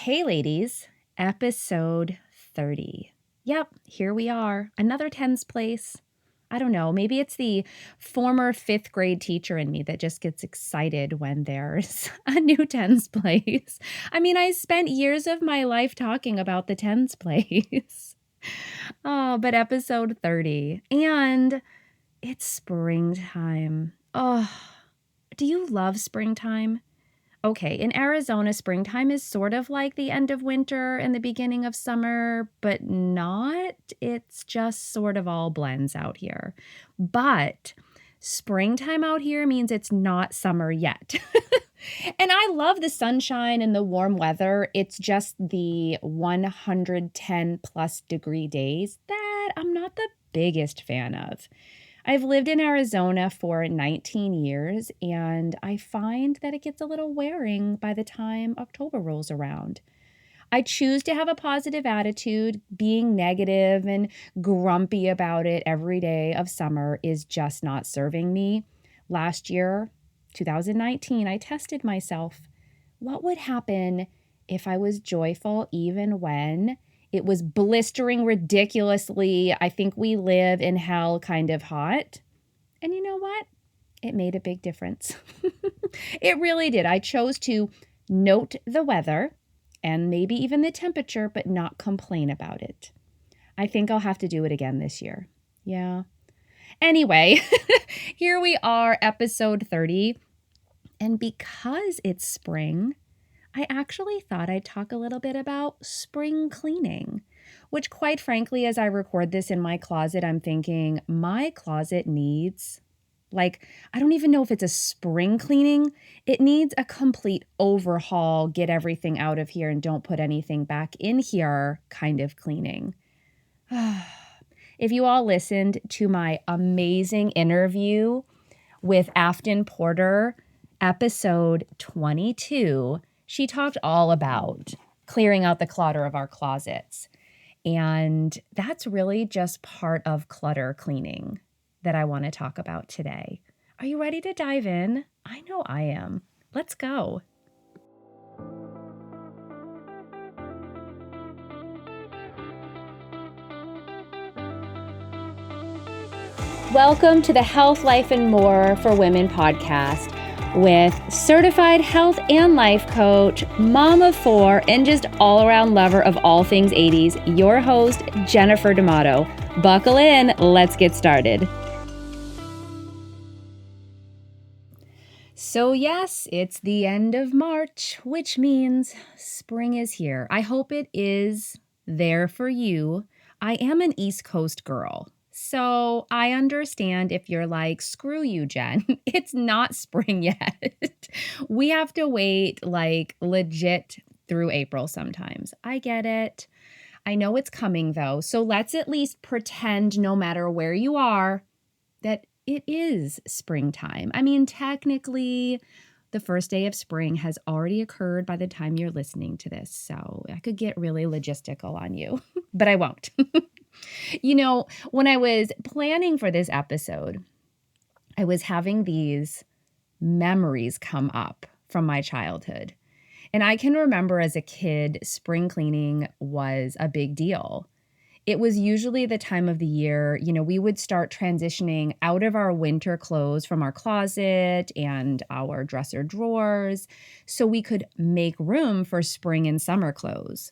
Hey, ladies, episode 30. Yep, here we are. Another tens place. I don't know, maybe it's the former fifth grade teacher in me that just gets excited when there's a new tens place. I mean, I spent years of my life talking about the tens place. Oh, but episode 30. And it's springtime. Oh, do you love springtime? Okay, in Arizona, springtime is sort of like the end of winter and the beginning of summer, but not. It's just sort of all blends out here. But springtime out here means it's not summer yet. And I love the sunshine and the warm weather. It's just the 110 plus degree days that I'm not the biggest fan of. I've lived in Arizona for 19 years, and I find that it gets a little wearing by the time October rolls around. I choose to have a positive attitude. Being negative and grumpy about it every day of summer is just not serving me. Last year, 2019, I tested myself. What would happen if I was joyful even when it was blistering ridiculously? I think we live in hell kind of hot. And you know what? It made a big difference. It really did. I chose to note the weather and maybe even the temperature, but not complain about it. I think I'll have to do it again this year. Yeah. Anyway, here we are, episode 30. And because it's spring, I actually thought I'd talk a little bit about spring cleaning, which quite frankly, as I record this in my closet, I'm thinking my closet needs, I don't even know if it's a spring cleaning. It needs a complete overhaul, get everything out of here and don't put anything back in here kind of cleaning. If you all listened to my amazing interview with Afton Porter, episode 22, she talked all about clearing out the clutter of our closets. And that's really just part of clutter cleaning that I want to talk about today. Are you ready to dive in? I know I am. Let's go. Welcome to the Health, Life, and More for Women podcast with certified health and life coach, mom of four, and just all-around lover of all things 80s, your host, Jennifer D'Amato. Buckle in, let's get started. So yes, it's the end of March, which means spring is here. I hope it is there for you. I am an East Coast girl, so I understand if you're like, screw you, Jen. It's not spring yet. We have to wait legit through April sometimes. I get it. I know it's coming though, so let's at least pretend no matter where you are that it is springtime. I mean, technically, the first day of spring has already occurred by the time you're listening to this, so I could get really logistical on you, but I won't. You know, when I was planning for this episode, I was having these memories come up from my childhood. And I can remember as a kid, spring cleaning was a big deal. It was usually the time of the year, we would start transitioning out of our winter clothes from our closet and our dresser drawers so we could make room for spring and summer clothes.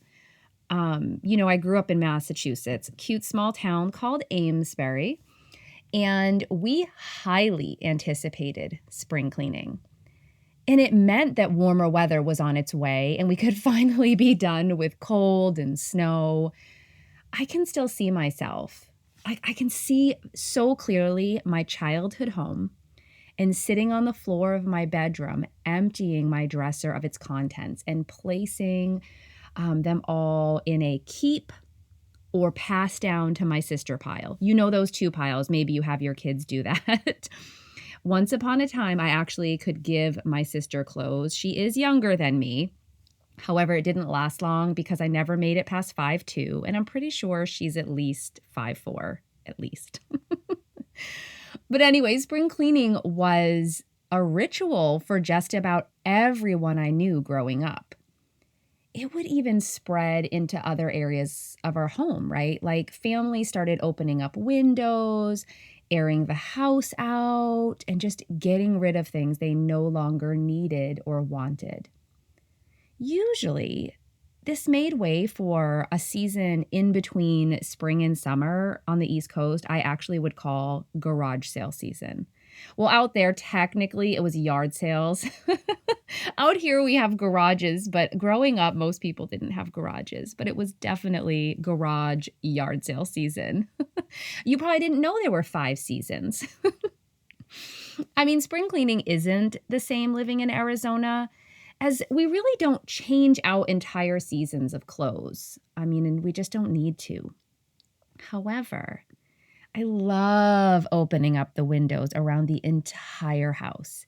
I grew up in Massachusetts, a cute small town called Amesbury, and we highly anticipated spring cleaning. And it meant that warmer weather was on its way and we could finally be done with cold and snow. I can still see myself. I can see so clearly my childhood home and sitting on the floor of my bedroom, emptying my dresser of its contents and placing them all in a keep or pass down to my sister pile. You know those two piles. Maybe you have your kids do that. Once upon a time, I actually could give my sister clothes. She is younger than me. However, it didn't last long because I never made it past 5'2", and I'm pretty sure she's at least 5'4", at least. But anyway, spring cleaning was a ritual for just about everyone I knew growing up. it would even spread into other areas of our home, right? Like families started opening up windows, airing the house out, and just getting rid of things they no longer needed or wanted. Usually, this made way for a season in between spring and summer on the East Coast I actually would call garage sale season. Well, out there, technically, it was yard sales. Out here, we have garages, but growing up, most people didn't have garages, but it was definitely garage yard sale season. You probably didn't know there were 5 seasons. I mean, spring cleaning isn't the same living in Arizona, as we really don't change out entire seasons of clothes. I mean, and we just don't need to. However, I love opening up the windows around the entire house.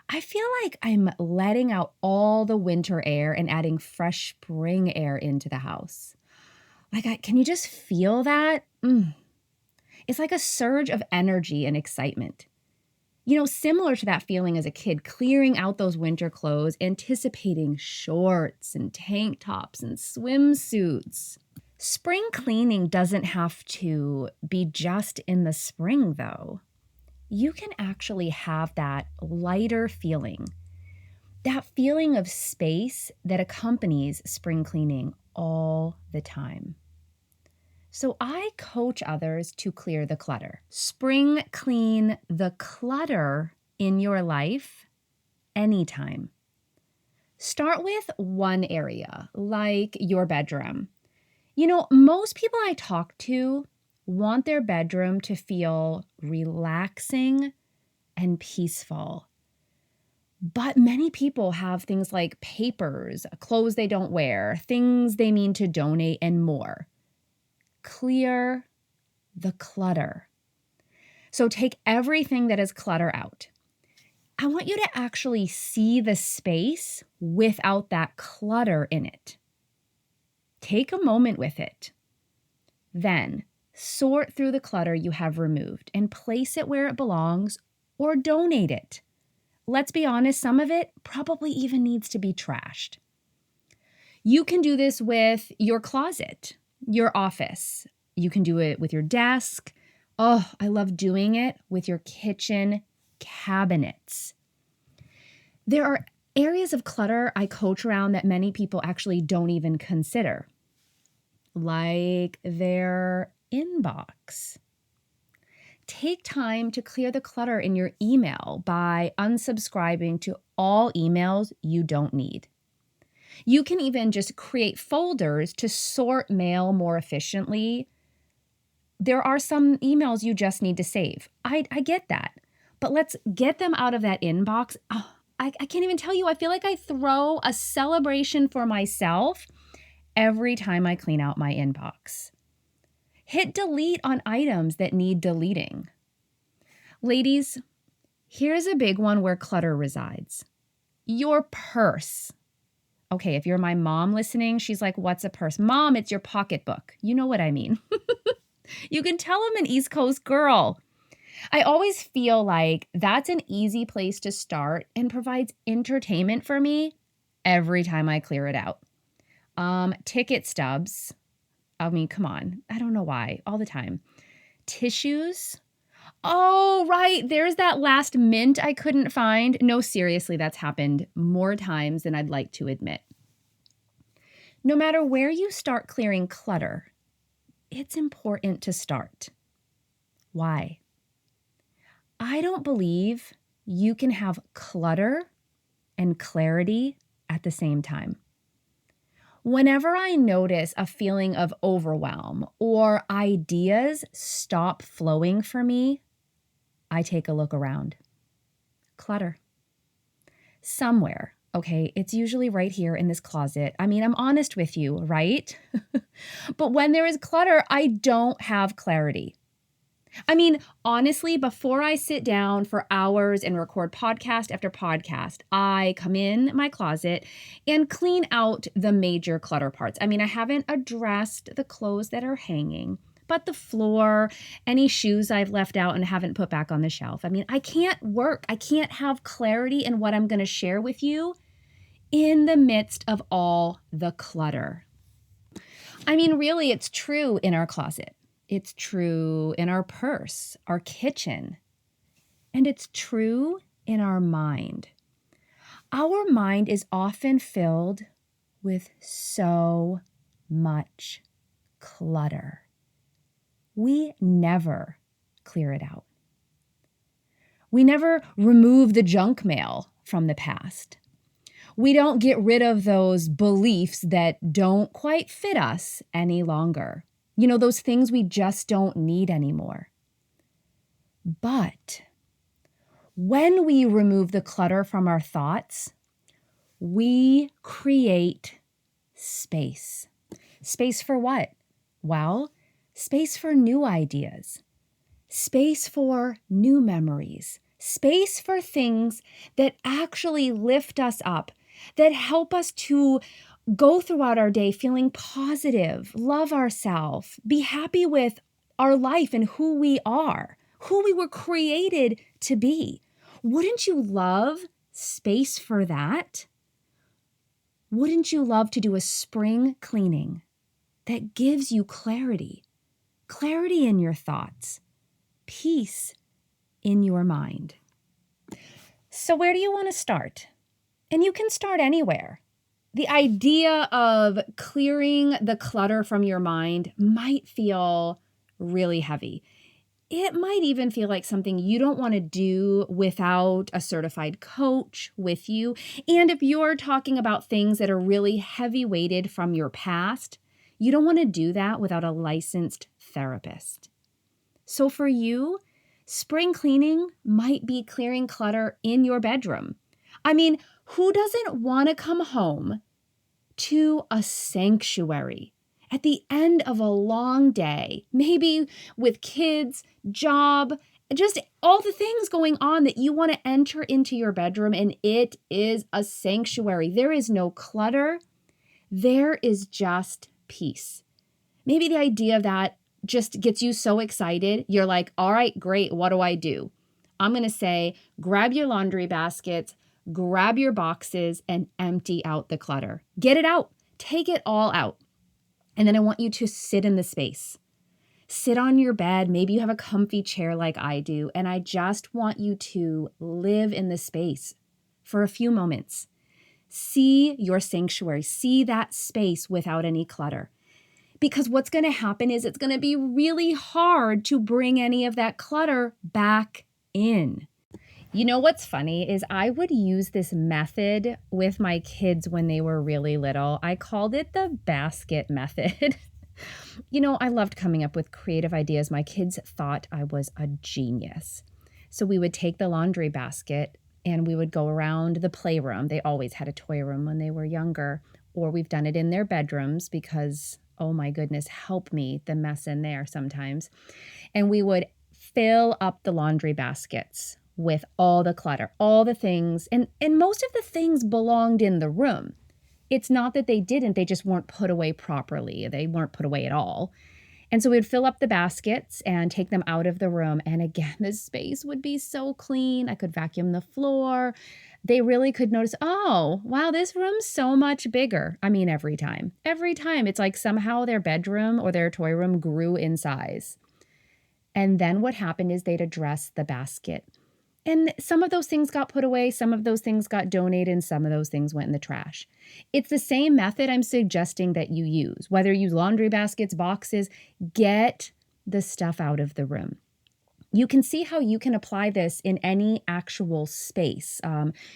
I feel like I'm letting out all the winter air and adding fresh spring air into the house. Can you just feel that? It's like a surge of energy and excitement. Similar to that feeling as a kid, clearing out those winter clothes, anticipating shorts and tank tops and swimsuits. Spring cleaning doesn't have to be just in the spring, though. You can actually have that lighter feeling, that feeling of space that accompanies spring cleaning all the time. So I coach others to clear the clutter. Spring clean the clutter in your life anytime. Start with one area, like your bedroom. Most people I talk to want their bedroom to feel relaxing and peaceful. But many people have things like papers, clothes they don't wear, things they mean to donate, and more. Clear the clutter. So take everything that is clutter out. I want you to actually see the space without that clutter in it. Take a moment with it. Then sort through the clutter you have removed and place it where it belongs or donate it. Let's be honest, some of it probably even needs to be trashed. You can do this with your closet, your office. You can do it with your desk. Oh, I love doing it with your kitchen cabinets. There are areas of clutter I coach around that many people actually don't even consider, like their inbox. Take time to clear the clutter in your email by unsubscribing to all emails you don't need. You can even just create folders to sort mail more efficiently. There are some emails you just need to save. I get that. But let's get them out of that inbox. Oh, I can't even tell you. I feel like I throw a celebration for myself every time I clean out my inbox. Hit delete on items that need deleting. Ladies, here's a big one where clutter resides. Your purse. Okay, if you're my mom listening, she's like, what's a purse? Mom, it's your pocketbook. You know what I mean. You can tell I'm an East Coast girl. I always feel like that's an easy place to start and provides entertainment for me every time I clear it out. Ticket stubs. I mean, come on. I don't know why. All the time. Tissues. Oh, right. There's that last mint I couldn't find. No, seriously, that's happened more times than I'd like to admit. No matter where you start clearing clutter, it's important to start. Why? I don't believe you can have clutter and clarity at the same time. Whenever I notice a feeling of overwhelm or ideas stop flowing for me, I take a look around. Clutter. Somewhere, okay, it's usually right here in this closet. I mean, I'm honest with you, right? But when there is clutter, I don't have clarity. I mean, honestly, before I sit down for hours and record podcast after podcast, I come in my closet and clean out the major clutter parts. I mean, I haven't addressed the clothes that are hanging, but the floor, any shoes I've left out and haven't put back on the shelf. I mean, I can't have clarity in what I'm going to share with you in the midst of all the clutter. I mean, really, it's true in our closet. It's true in our purse, our kitchen, and it's true in our mind. Our mind is often filled with so much clutter. We never clear it out. We never remove the junk mail from the past. We don't get rid of those beliefs that don't quite fit us any longer. You know, those things we just don't need anymore. But when we remove the clutter from our thoughts, we create space. Space for what? Well, space for new ideas, space for new memories, space for things that actually lift us up, that help us to go throughout our day feeling positive, love ourselves, be happy with our life and who we are, who we were created to be. Wouldn't you love space for that? Wouldn't you love to do a spring cleaning that gives you clarity, clarity in your thoughts, peace in your mind? So where do you want to start? And you can start anywhere. The idea of clearing the clutter from your mind might feel really heavy. It might even feel like something you don't want to do without a certified coach with you. And if you're talking about things that are really heavy weighted from your past, you don't want to do that without a licensed therapist. So for you, spring cleaning might be clearing clutter in your bedroom. I mean, who doesn't want to come home to a sanctuary at the end of a long day, maybe with kids, job, just all the things going on that you want to enter into your bedroom, and it is a sanctuary. There is no clutter. There is just peace. Maybe the idea of that just gets you so excited. You're like, all right, great. What do I do? I'm going to say, grab your laundry baskets, grab your boxes, and empty out the clutter. Get it out. Take it all out. And then I want you to sit in the space. Sit on your bed. Maybe you have a comfy chair like I do. And I just want you to live in the space for a few moments. See your sanctuary. See that space without any clutter. Because what's going to happen is it's going to be really hard to bring any of that clutter back in. You know what's funny is I would use this method with my kids when they were really little. I called it the basket method. You know, I loved coming up with creative ideas. My kids thought I was a genius. So we would take the laundry basket and we would go around the playroom. They always had a toy room when they were younger, or we've done it in their bedrooms because, oh my goodness, help me, the mess in there sometimes. And we would fill up the laundry baskets with all the clutter, all the things. And most of the things belonged in the room. It's not that they didn't, they just weren't put away properly. They weren't put away at all. And so we'd fill up the baskets and take them out of the room. And again, the space would be so clean. I could vacuum the floor. They really could notice, oh, wow, this room's so much bigger. I mean, every time. Every time. It's like somehow their bedroom or their toy room grew in size. And then what happened is they'd address the basket. And some of those things got put away, some of those things got donated, and some of those things went in the trash. It's the same method I'm suggesting that you use. Whether you use laundry baskets, boxes, get the stuff out of the room. You can see how you can apply this in any actual space,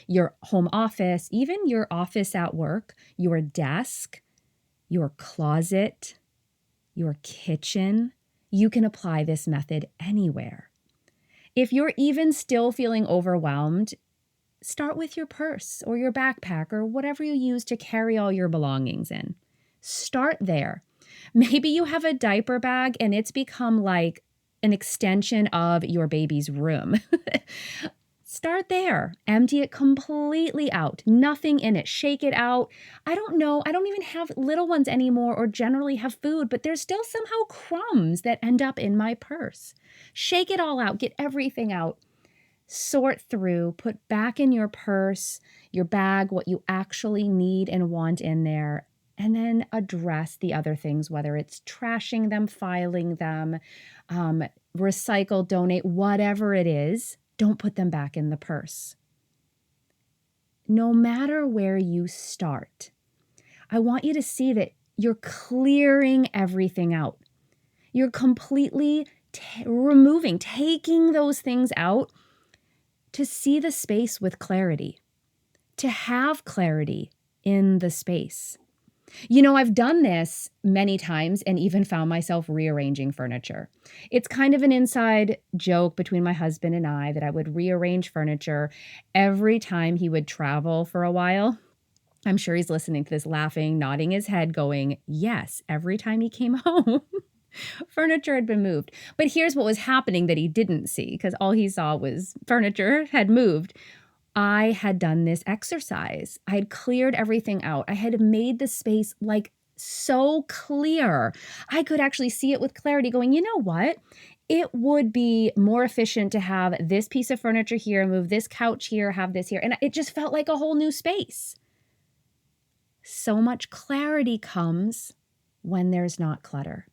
your home office, even your office at work, your desk, your closet, your kitchen. You can apply this method anywhere. If you're even still feeling overwhelmed, start with your purse or your backpack or whatever you use to carry all your belongings in. Start there. Maybe you have a diaper bag and it's become like an extension of your baby's room. Start there. Empty it completely out. Nothing in it. Shake it out. I don't know. I don't even have little ones anymore or generally have food, but there's still somehow crumbs that end up in my purse. Shake it all out. Get everything out. sort through, put back in your purse, your bag, what you actually need and want in there, and then address the other things, whether it's trashing them, filing them, um, recycle, donate, whatever it is, don't put them back in the purse. No matter where you start, I want you to see that you're clearing everything out. You're completely taking those things out to see the space with clarity, to have clarity in the space. You know, I've done this many times and even found myself rearranging furniture. It's kind of an inside joke between my husband and I that I would rearrange furniture every time he would travel for a while. I'm sure he's listening to this, laughing, nodding his head, going, yes, every time he came home, furniture had been moved. But here's what was happening that he didn't see, because all he saw was furniture had moved. I had done this exercise. I had cleared everything out. I had made the space like so clear. I could actually see it with clarity, going, you know what? It would be more efficient to have this piece of furniture here, move this couch here, have this here. And it just felt like a whole new space. So much clarity comes when there's not clutter.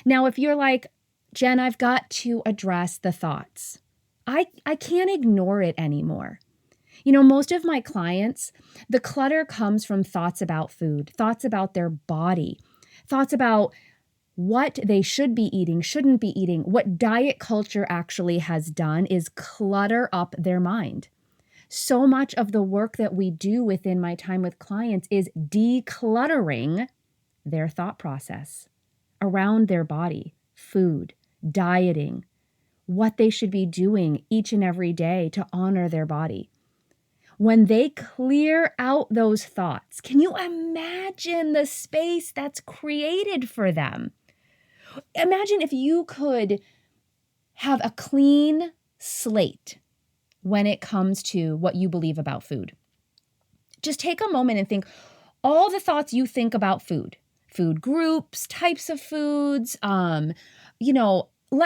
Now, if you're like, Jen, I've got to address the thoughts. I can't ignore it anymore. You know, most of my clients, the clutter comes from thoughts about food, thoughts about their body, thoughts about what they should be eating, shouldn't be eating. What diet culture actually has done is clutter up their mind. So much of the work that we do within my time with clients is decluttering their thought process around their body, food, dieting, what they should be doing each and every day to honor their body. When they clear out those thoughts, can you imagine the space that's created for them? Imagine if you could have a clean slate when it comes to what you believe about food. Just take a moment and think all the thoughts you think about food groups, types of foods. Let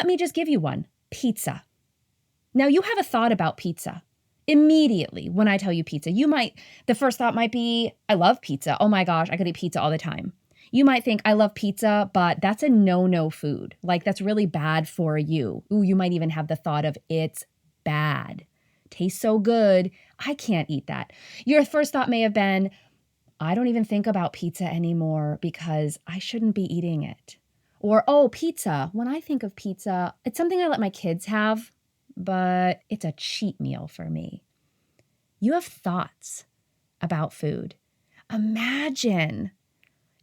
me just give you one. Pizza. Now you have a thought about pizza. Immediately when I tell you pizza, the first thought might be, I love pizza. Oh my gosh, I could eat pizza all the time. You might think, I love pizza, but that's a no-no food. Like, that's really bad for you. Ooh, you might even have the thought of, it's bad. Tastes so good, I can't eat that. Your first thought may have been, I don't even think about pizza anymore because I shouldn't be eating it. Or, oh, pizza. When I think of pizza, it's something I let my kids have, but it's a cheat meal for me. You have thoughts about food. Imagine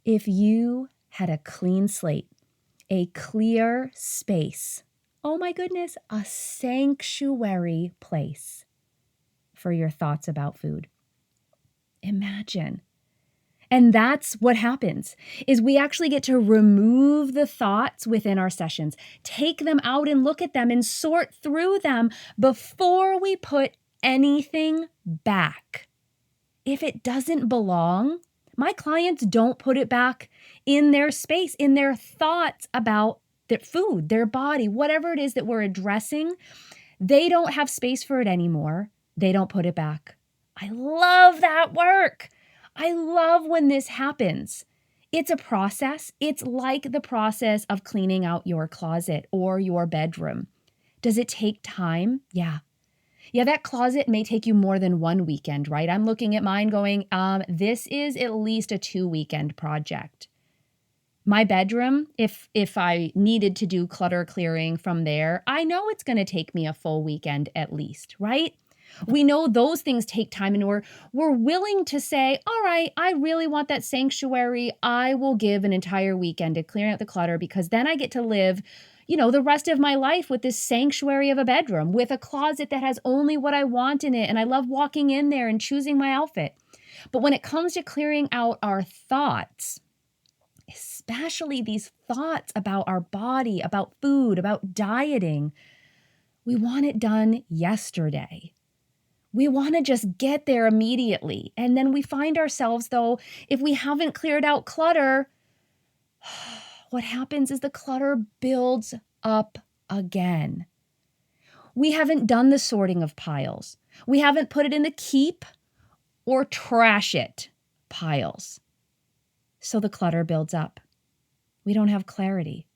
if you had a clean slate, a clear space. Oh my goodness, a sanctuary place for your thoughts about food. Imagine. And that's what happens, is we actually get to remove the thoughts within our sessions, take them out and look at them and sort through them before we put anything back. If it doesn't belong, my clients don't put it back in their space, in their thoughts about their food, their body, whatever it is that we're addressing. They don't have space for it anymore. They don't put it back. I love that work. I love when this happens. It's a process. It's like the process of cleaning out your closet or your bedroom. Does it take time? Yeah. Yeah, that closet may take you more than one weekend, right? I'm looking at mine going, this is at least a 2-weekend project. My bedroom, if I needed to do clutter clearing from there, I know it's going to take me a full weekend at least, right? We know those things take time, and we're willing to say, all right, I really want that sanctuary. I will give an entire weekend to clearing out the clutter, because then I get to live, the rest of my life with this sanctuary of a bedroom, with a closet that has only what I want in it. And I love walking in there and choosing my outfit. But when it comes to clearing out our thoughts, especially these thoughts about our body, about food, about dieting, we want it done yesterday. We want to just get there immediately. And then we find ourselves, though, if we haven't cleared out clutter, what happens is the clutter builds up again. We haven't done the sorting of piles. We haven't put it in the keep or trash it piles. So the clutter builds up. We don't have clarity.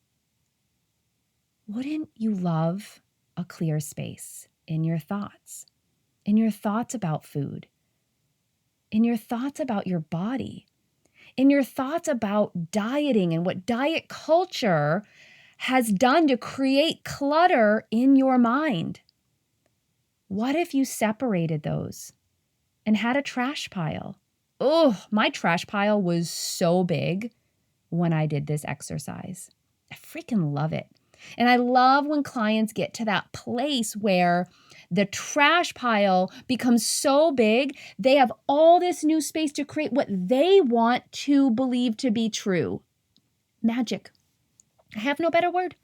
Wouldn't you love a clear space in your thoughts about food, in your thoughts about your body, in your thoughts about dieting and what diet culture has done to create clutter in your mind? What if you separated those and had a trash pile? Oh, my trash pile was so big when I did this exercise. I freaking love it. And I love when clients get to that place where the trash pile becomes so big, they have all this new space to create what they want to believe to be true. Magic. I have no better word.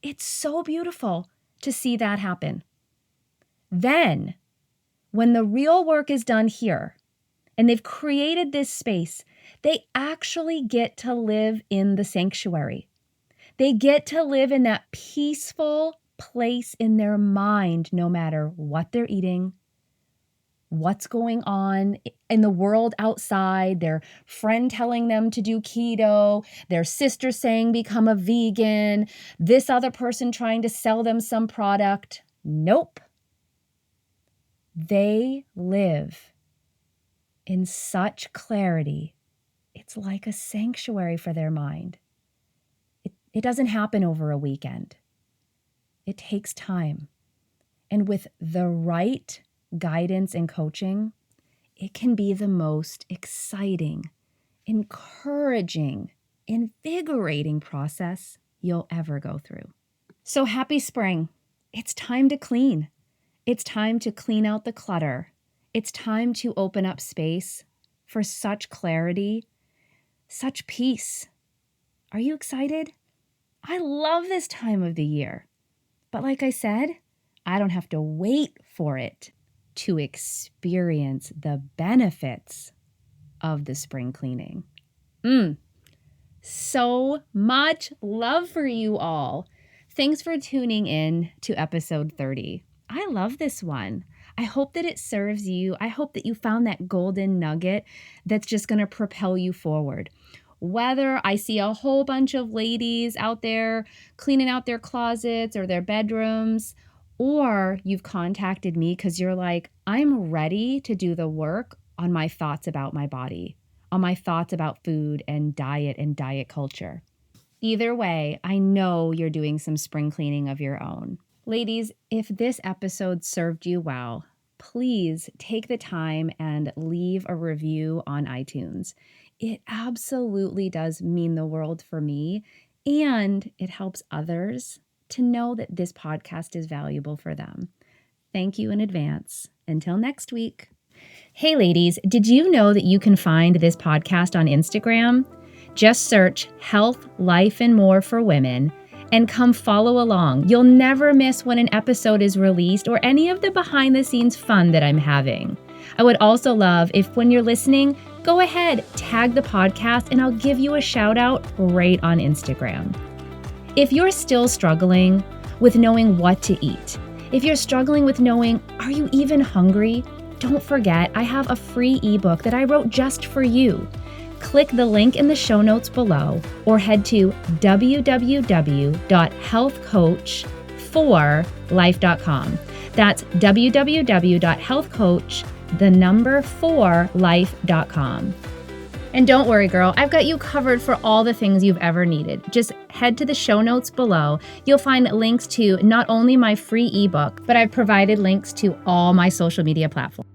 It's so beautiful to see that happen. Then, when the real work is done here, and they've created this space, they actually get to live in the sanctuary. They get to live in that peaceful place in their mind, no matter what they're eating, what's going on in the world outside, their friend telling them to do keto, their sister saying become a vegan, this other person trying to sell them some product. Nope. They live in such clarity. It's like a sanctuary for their mind. It doesn't happen over a weekend. It takes time. And with the right guidance and coaching, it can be the most exciting, encouraging, invigorating process you'll ever go through. So happy spring. It's time to clean. It's time to clean out the clutter. It's time to open up space for such clarity, such peace. Are you excited? I love this time of the year. But like I said, I don't have to wait for it to experience the benefits of the spring cleaning. So much love for you all. Thanks for tuning in to episode 30. I love this one. I hope that it serves you. I hope that you found that golden nugget that's just going to propel you forward. Whether I see a whole bunch of ladies out there cleaning out their closets or their bedrooms, or you've contacted me because you're like, I'm ready to do the work on my thoughts about my body, on my thoughts about food and diet culture. Either way, I know you're doing some spring cleaning of your own. Ladies, if this episode served you well, please take the time and leave a review on iTunes. It absolutely does mean the world for me, and it helps others to know that this podcast is valuable for them. Thank you in advance. Until next week. Hey ladies, did you know that you can find this podcast on Instagram? Just search Health, Life, and More for Women and come follow along. You'll never miss when an episode is released or any of the behind the scenes fun that I'm having. I would also love if when you're listening, go ahead, tag the podcast, and I'll give you a shout out right on Instagram. If you're still struggling with knowing what to eat, if you're struggling with knowing, are you even hungry? Don't forget, I have a free ebook that I wrote just for you. Click the link in the show notes below or head to www.healthcoach4life.com. That's www.healthcoach4life.com. And don't worry, girl, I've got you covered for all the things you've ever needed. Just head to the show notes below. You'll find links to not only my free ebook, but I've provided links to all my social media platforms.